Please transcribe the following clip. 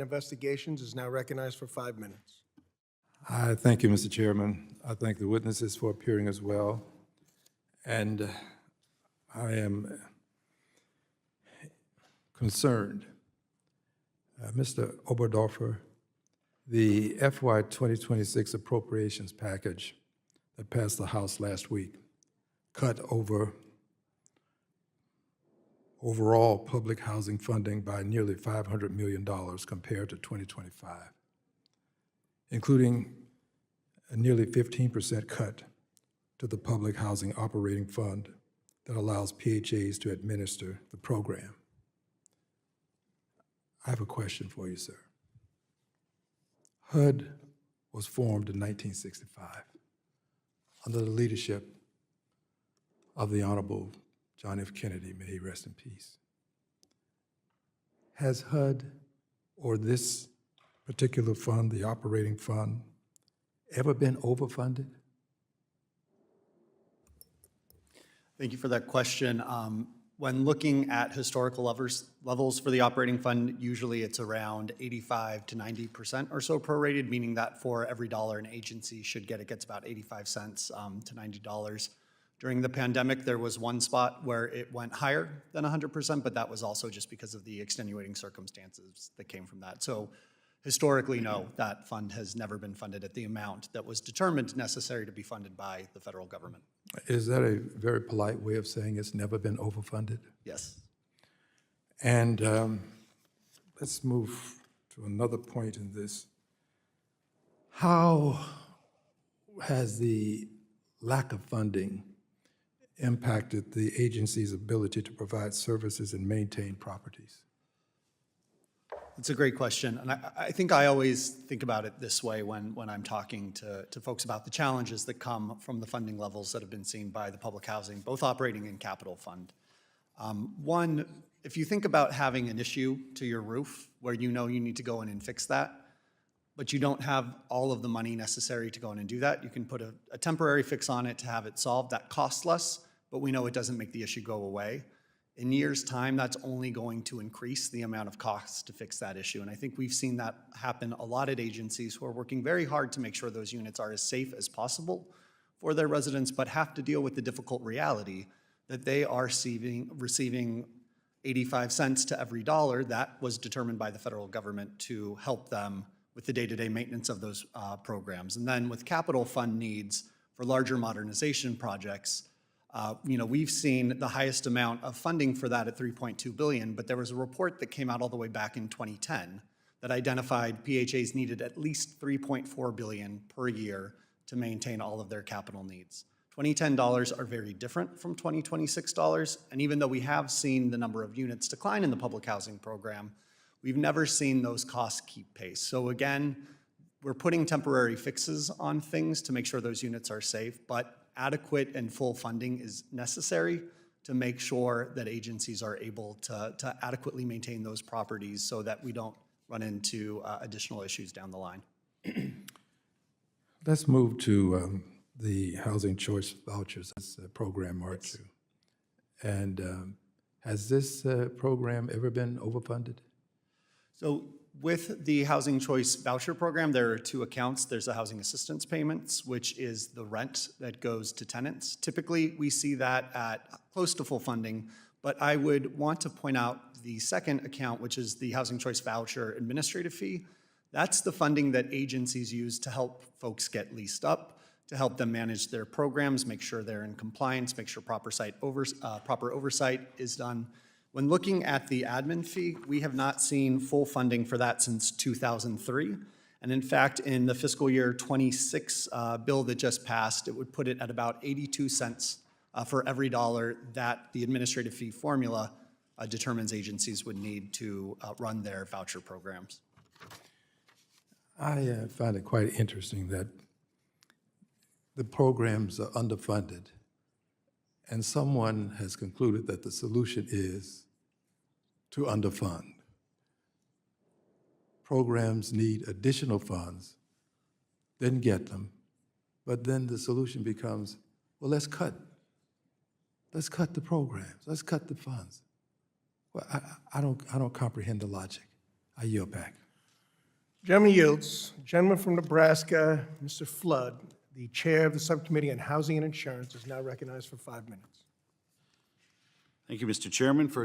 Investigations is now recognized for 5 minutes. I thank you, Mr. Chairman. I thank the witnesses for appearing as well. And I am concerned. Mr. Oberdorfer, the FY 2026 appropriations package that passed the House last week cut overall public housing funding by nearly $500 million compared to 2025, including a nearly 15% cut to the Public Housing Operating Fund that allows PHAs to administer the program. I have a question for you, sir. HUD was formed in 1965 under the leadership of the Honorable John F. Kennedy, may he rest in peace. Has HUD, or this particular fund, the operating fund, ever been overfunded? Thank you for that question. When looking at historical levels for the operating fund, usually it's around 85 to 90% or so prorated, meaning that for every dollar an agency should get, it gets about 85 cents to $90. During the pandemic, there was one spot where it went higher than 100%, but that was also just because of the extenuating circumstances that came from that. So historically, no, that fund has never been funded at the amount that was determined necessary to be funded by the federal government. Is that a very polite way of saying it's never been overfunded? Yes. And let's move to another point in this. How has the lack of funding impacted the agency's ability to provide services and maintain properties? It's a great question, and I think I always think about it this way when I'm talking to folks about the challenges that come from the funding levels that have been seen by the public housing, both operating and capital fund. One, if you think about having an issue to your roof where you know you need to go in and fix that, but you don't have all of the money necessary to go in and do that, you can put a temporary fix on it to have it solved. That costs less, but we know it doesn't make the issue go away. In years' time, that's only going to increase the amount of costs to fix that issue. And I think we've seen that happen a lot at agencies who are working very hard to make sure those units are as safe as possible for their residents, but have to deal with the difficult reality that they are receiving 85 cents to every dollar that was determined by the federal government to help them with the day-to-day maintenance of those programs. And then with capital fund needs for larger modernization projects, we've seen the highest amount of funding for that at $3.2 billion, but there was a report that came out all the way back in 2010 that identified PHAs needed at least $3.4 billion per year to maintain all of their capital needs. 2010 dollars are very different from 2026 dollars, and even though we have seen the number of units decline in the public housing program, we've never seen those costs keep pace. So again, we're putting temporary fixes on things to make sure those units are safe, but adequate and full funding is necessary to make sure that agencies are able to adequately maintain those properties so that we don't run into additional issues down the line. Let's move to the Housing Choice Vouchers program, March. Yes. And has this program ever been overfunded? So with the Housing Choice Voucher Program, there are two accounts. There's the housing assistance payments, which is the rent that goes to tenants. Typically, we see that at close to full funding, but I would want to point out the second account, which is the Housing Choice Voucher administrative fee. That's the funding that agencies use to help folks get leased up, to help them manage their programs, make sure they're in compliance, make sure proper oversight is done. When looking at the admin fee, we have not seen full funding for that since 2003. And in fact, in the fiscal year 26 bill that just passed, it would put it at about 82 cents for every dollar that the administrative fee formula determines agencies would need to run their voucher programs. I find it quite interesting that the programs are underfunded, and someone has concluded that the solution is to underfund. Programs need additional funds, then get them, but then the solution becomes, well, let's cut the programs, let's cut the funds. Well, I don't comprehend the logic. I yield back. Gentleman yields. Gentleman from Nebraska, Mr. Flood, the Chair of the Subcommittee on Housing and Insurance, is now recognized for 5 minutes. Thank you, Mr. Chairman. For